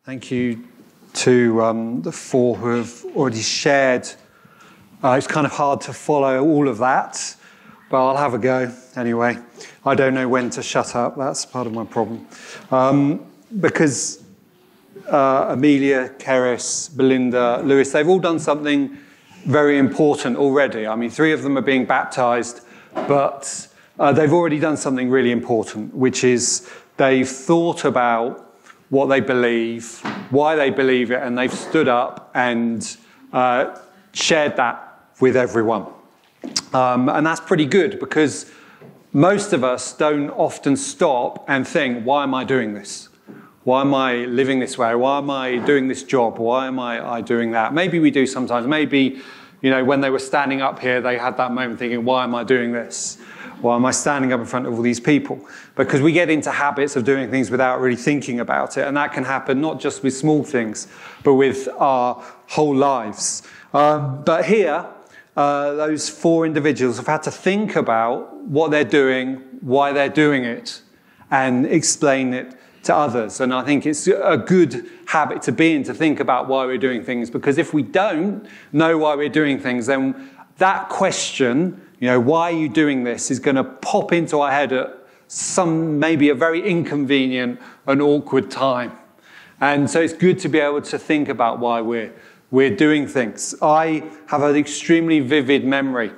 Thank you to the four who have already shared. It's kind of hard to follow all of that, but I'll have a go anyway. I don't know when to shut up. That's part of my problem. Because Amelia, Keris, Belinda, Lewis, they've all done something very important already. I mean, 3 of them are being baptized, but they've already done something really important, which is they've thought about what they believe, why they believe it, and they've stood up and shared that with everyone. And that's pretty good, because most of us don't often stop and think, why am I doing this? Why am I living this way? Why am I doing this job? Why am I doing that? Maybe we do sometimes. Maybe, when they were standing up here, they had that moment thinking, why am I doing this? Why am I standing up in front of all these people? Because we get into habits of doing things without really thinking about it. And that can happen not just with small things, but with our whole lives. But here, those 4 individuals have had to think about what they're doing, why they're doing it, and explain it to others. And I think it's a good habit to be in, to think about why we're doing things. Because if we don't know why we're doing things, then that question, why are you doing this, is going to pop into our head at maybe a very inconvenient and awkward time. And so it's good to be able to think about why we're doing things. I have an extremely vivid memory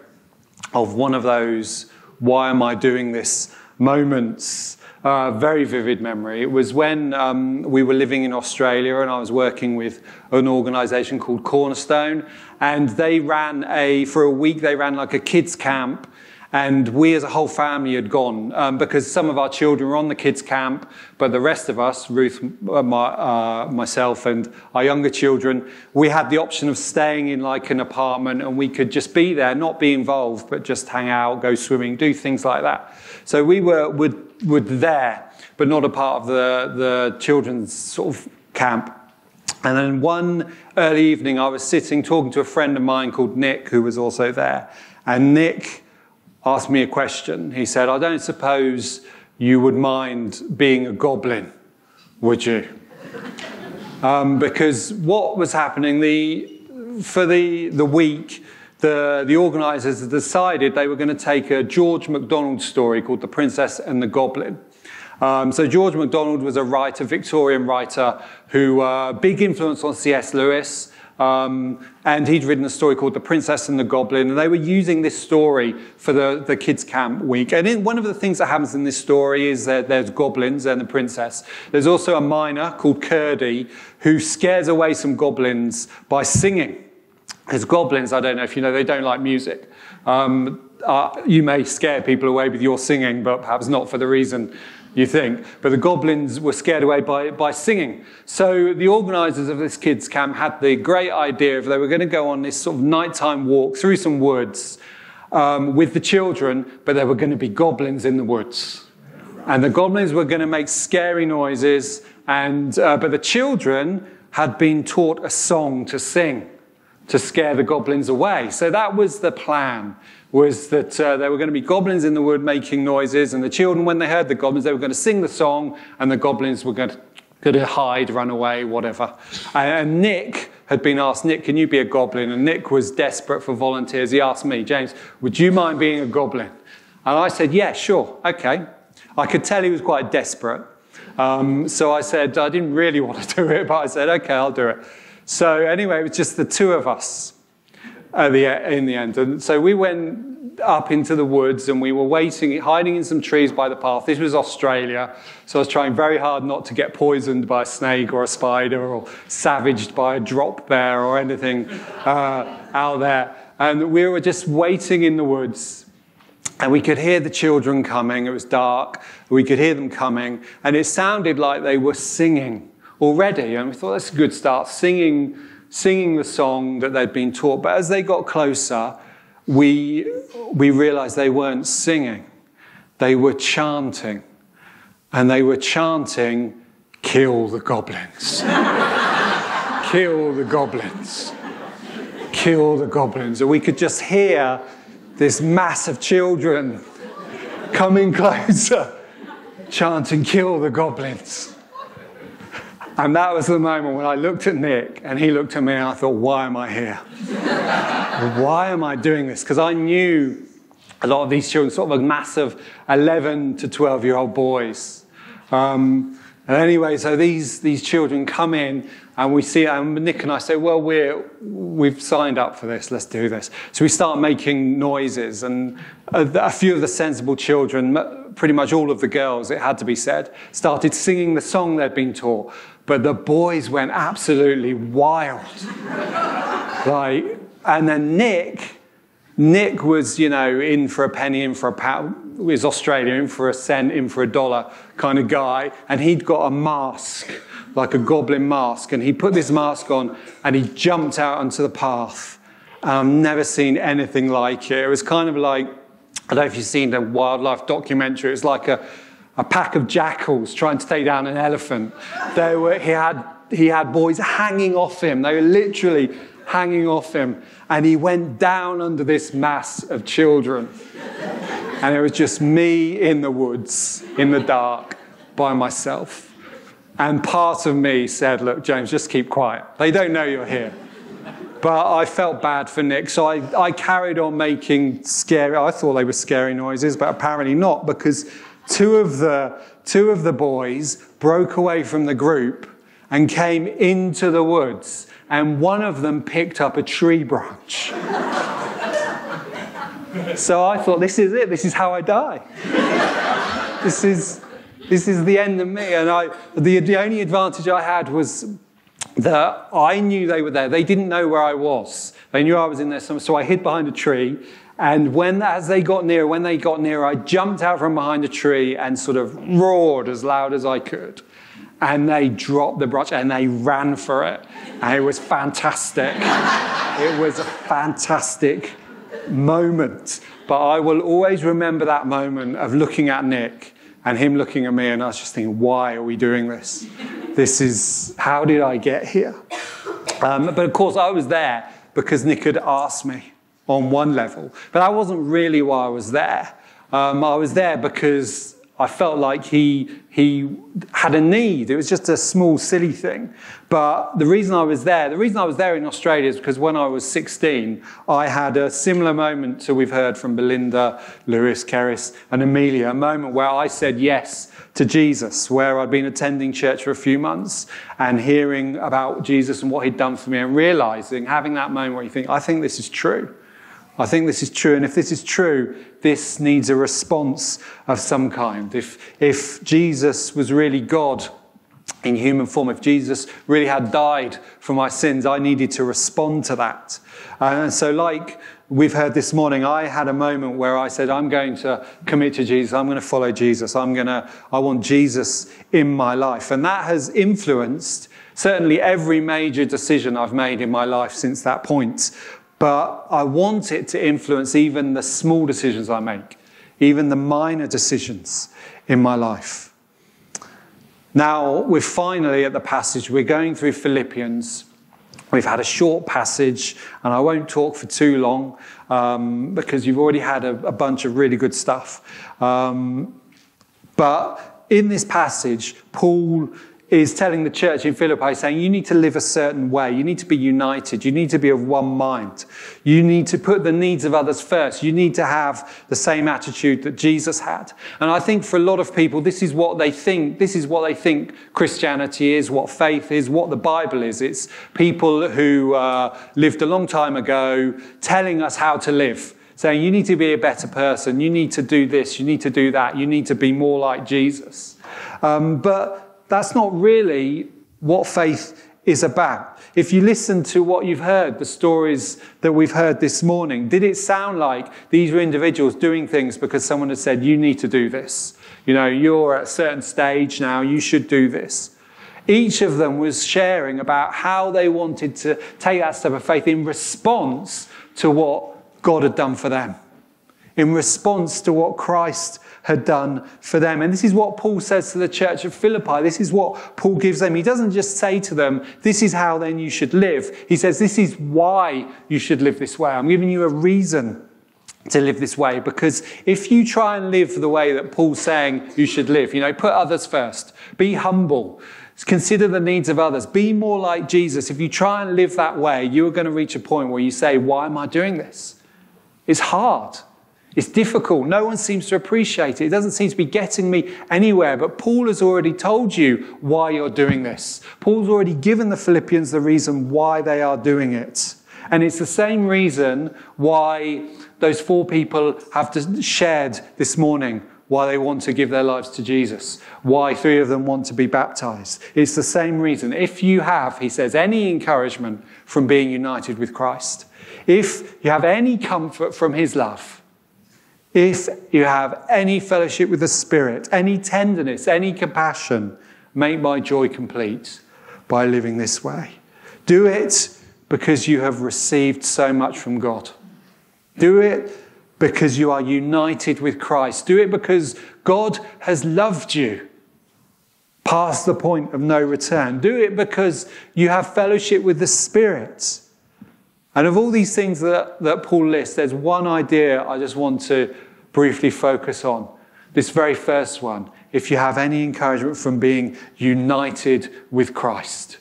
of one of those why am I doing this moments. Very vivid memory. It was when we were living in Australia, and I was working with an organisation called Cornerstone, and they ran for a week they ran like a kids camp, and we as a whole family had gone because some of our children were on the kids camp, but the rest of us, Ruth, myself and our younger children, we had the option of staying in like an apartment, and we could just be there, not be involved, but just hang out, go swimming, do things like that. So we were there, but not a part of the children's sort of camp. And then one early evening, I was sitting talking to a friend of mine called Nick, who was also there. And Nick asked me a question. He said, I don't suppose you would mind being a goblin, would you? Because what was happening, for the week, the organisers had decided they were going to take a George MacDonald story called The Princess and the Goblin. So George MacDonald was a Victorian writer who big influence on C.S. Lewis, and he'd written a story called The Princess and the Goblin, and they were using this story for the kids' camp week. And one of the things that happens in this story is that there's goblins and the princess. There's also a miner called Curdy who scares away some goblins by singing. Because goblins, I don't know if you know, they don't like music. You may scare people away with your singing, but perhaps not for the reason you think. But the goblins were scared away by singing. So the organisers of this kids' camp had the great idea of they were going to go on this sort of nighttime walk through some woods with the children, but there were going to be goblins in the woods. And the goblins were going to make scary noises, but the children had been taught a song to sing to scare the goblins away. So that was the plan, was that there were going to be goblins in the wood making noises, and the children, when they heard the goblins, they were going to sing the song, and the goblins were going to hide, run away, whatever. And Nick had been asked, Nick, can you be a goblin? And Nick was desperate for volunteers. He asked me, James, would you mind being a goblin? And I said, yeah, sure, okay. I could tell he was quite desperate. So I said, I didn't really want to do it, but I said, okay, I'll do it. So anyway, it was just the 2 of us in the end. And so we went up into the woods, and we were hiding in some trees by the path. This was Australia, so I was trying very hard not to get poisoned by a snake or a spider or savaged by a drop bear or anything out there. And we were just waiting in the woods, and we could hear the children coming. It was dark. We could hear them coming, and it sounded like they were singing already, and we thought that's a good start, singing the song that they'd been taught. But as they got closer, we realised they weren't singing. They were chanting. And they were chanting, kill the goblins. Kill the goblins. Kill the goblins. And we could just hear this mass of children coming closer, chanting, kill the goblins. And that was the moment when I looked at Nick and he looked at me and I thought, why am I here? Why am I doing this? Because I knew a lot of these children, sort of a mass of 11 to 12-year-old boys. And anyway, so these children come in and we see, and Nick and I say, well, we've signed up for this, let's do this. So we start making noises, and a few of the sensible children, pretty much all of the girls, it had to be said, started singing the song they'd been taught. But the boys went absolutely wild. And then Nick was, in for a penny, in for a pound. He was Australian, in for a cent, in for $1 kind of guy. And he'd got a mask, like a goblin mask. And he put this mask on and he jumped out onto the path. I've never seen anything like it. It was kind of like, I don't know if you've seen the wildlife documentary. It was like a pack of jackals trying to take down an elephant. He had boys hanging off him. They were literally hanging off him. And he went down under this mass of children. And it was just me in the woods, in the dark, by myself. And part of me said, look, James, just keep quiet. They don't know you're here. But I felt bad for Nick, so I carried on making I thought they were scary noises, but apparently not, because two of the boys broke away from the group and came into the woods, and one of them picked up a tree branch. So I thought, this is it. This is how I die. This is the end of me. And the only advantage I had was that I knew they were there. They didn't know where I was. They knew I was in there somewhere. So I hid behind a tree. And when they got nearer, I jumped out from behind a tree and sort of roared as loud as I could. And they dropped the branch and they ran for it. And it was fantastic. It was a fantastic moment. But I will always remember that moment of looking at Nick and him looking at me, and I was just thinking, why are we doing this? How did I get here? But of course, I was there because Nick had asked me on one level. But that wasn't really why I was there. I was there because I felt like he had a need. It was just a small, silly thing. But the reason I was there in Australia is because when I was 16, I had a similar moment to we've heard from Belinda, Lewis, Keris, and Amelia, a moment where I said yes to Jesus, where I'd been attending church for a few months and hearing about Jesus and what he'd done for me and realizing, having that moment where you think, I think this is true. I think this is true, and if this is true, this needs a response of some kind. If Jesus was really God in human form, if Jesus really had died for my sins, I needed to respond to that. And so like we've heard this morning, I had a moment where I said, I'm going to commit to Jesus. I'm going to follow Jesus. I want Jesus in my life. And that has influenced certainly every major decision I've made in my life since that point. But I want it to influence even the small decisions I make, even the minor decisions in my life. Now, we're finally at the passage. We're going through Philippians. We've had a short passage, and I won't talk for too long because you've already had a bunch of really good stuff. But in this passage, Paul is telling the church in Philippi, saying you need to live a certain way. You need to be united. You need to be of one mind. You need to put the needs of others first. You need to have the same attitude that Jesus had. And I think for a lot of people, this is what they think. This is what they think Christianity is, what faith is, what the Bible is. It's people who lived a long time ago telling us how to live, saying you need to be a better person. You need to do this. You need to do that. You need to be more like Jesus. But that's not really what faith is about. If you listen to what you've heard, the stories that we've heard this morning, did it sound like these were individuals doing things because someone had said, you need to do this? You know, you're at a certain stage now, you should do this. Each of them was sharing about how they wanted to take that step of faith in response to what God had done for them, in response to what Christ had done for them. And this is what Paul says to the church of Philippi. This is what Paul gives them. He doesn't just say to them, this is how then you should live. He says, this is why you should live this way. I'm giving you a reason to live this way, because if you try and live the way that Paul's saying you should live, you know, put others first, be humble, Consider the needs of others. Be more like Jesus. If you try and live that way, you're going to reach a point where you say, why am I doing this? It's hard. It's difficult. No one seems to appreciate it. It doesn't seem to be getting me anywhere. But Paul has already told you why you're doing this. Paul's already given the Philippians the reason why they are doing it. And it's the same reason why those 4 people have shared this morning why they want to give their lives to Jesus, why 3 of them want to be baptized. It's the same reason. If you have, he says, any encouragement from being united with Christ, if you have any comfort from his love, if you have any fellowship with the Spirit, any tenderness, any compassion, make my joy complete by living this way. Do it because you have received so much from God. Do it because you are united with Christ. Do it because God has loved you past the point of no return. Do it because you have fellowship with the Spirit. And of all these things that Paul lists, there's one idea I just want to briefly focus on. This very first one. If you have any encouragement from being united with Christ.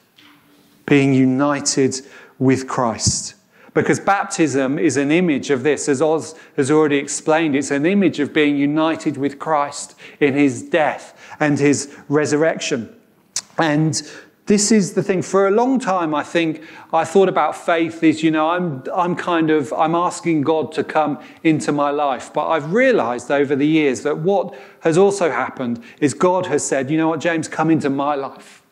Being united with Christ. Because baptism is an image of this, as Oz has already explained. It's an image of being united with Christ in his death and his resurrection. And this is the thing. For a long time, I thought about faith is, I'm asking God to come into my life. But I've realized over the years that what has also happened is God has said, you know what, James, come into my life.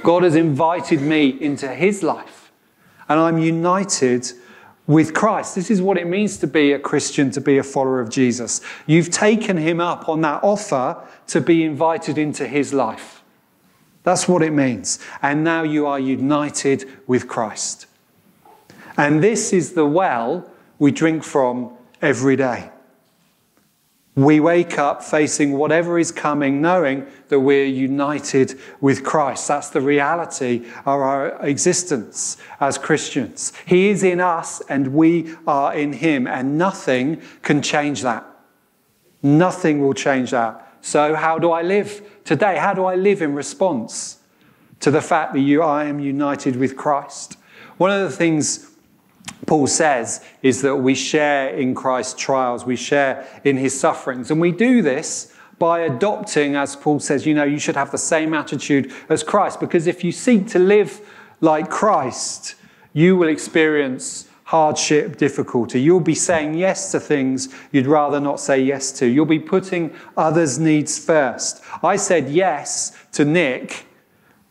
God has invited me into his life. And I'm united with Christ. This is what it means to be a Christian, to be a follower of Jesus. You've taken him up on that offer to be invited into his life. That's what it means. And now you are united with Christ. And this is the well we drink from every day. We wake up facing whatever is coming, knowing that we're united with Christ. That's the reality of our existence as Christians. He is in us and we are in him, and nothing can change that. Nothing will change that. So how do I live today? How do I live in response to the fact that I am united with Christ? One of the things Paul says is that we share in Christ's trials, we share in his sufferings. And we do this by adopting, as Paul says, you should have the same attitude as Christ. Because if you seek to live like Christ, you will experience hardship, difficulty. You'll be saying yes to things you'd rather not say yes to. You'll be putting others' needs first. I said yes to Nick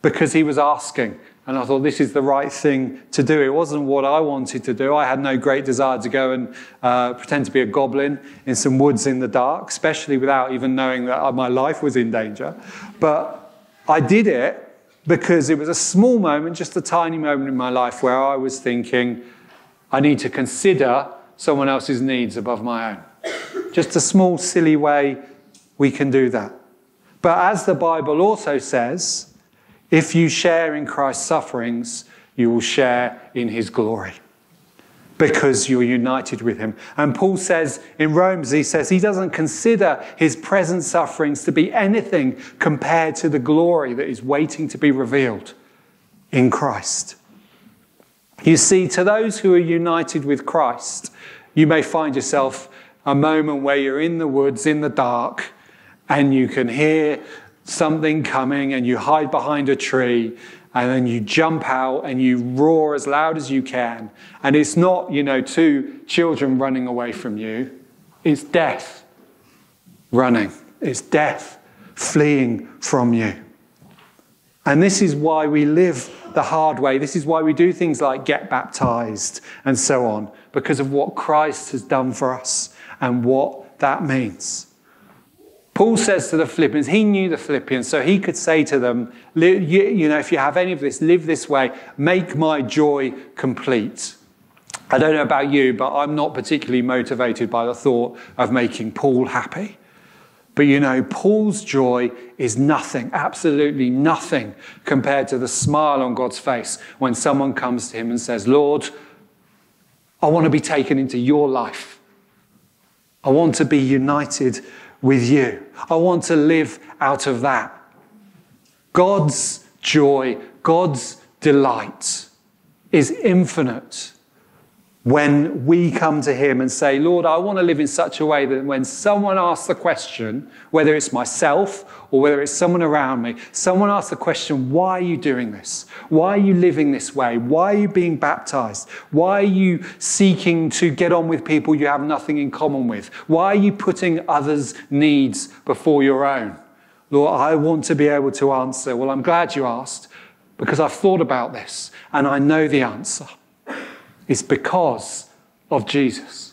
because he was asking. And I thought this is the right thing to do. It wasn't what I wanted to do. I had no great desire to go and pretend to be a goblin in some woods in the dark, especially without even knowing that my life was in danger. But I did it because it was a small moment, just a tiny moment in my life where I was thinking, I need to consider someone else's needs above my own. Just a small, silly way we can do that. But as the Bible also says, if you share in Christ's sufferings, you will share in his glory because you're united with him. And Paul says in Romans, he says he doesn't consider his present sufferings to be anything compared to the glory that is waiting to be revealed in Christ. You see, to those who are united with Christ, you may find yourself a moment where you're in the woods, in the dark, and you can hear something coming and you hide behind a tree and then you jump out and you roar as loud as you can. And it's not, 2 children running away from you. It's death running. It's death fleeing from you. And this is why we live the hard way. This is why we do things like get baptized and so on, because of what Christ has done for us and what that means. Paul says to the Philippians, he knew the Philippians, so he could say to them, if you have any of this, live this way, make my joy complete. I don't know about you, but I'm not particularly motivated by the thought of making Paul happy. But Paul's joy is nothing, absolutely nothing, compared to the smile on God's face when someone comes to him and says, Lord, I want to be taken into your life. I want to be united with you. I want to live out of that. God's joy, God's delight is infinite when we come to him and say, Lord, I want to live in such a way that when someone asks the question, whether it's myself or whether it's someone around me, someone asks the question, why are you doing this? Why are you living this way? Why are you being baptized? Why are you seeking to get on with people you have nothing in common with? Why are you putting others' needs before your own? Lord, I want to be able to answer, well, I'm glad you asked because I've thought about this and I know the answer. It's because of Jesus.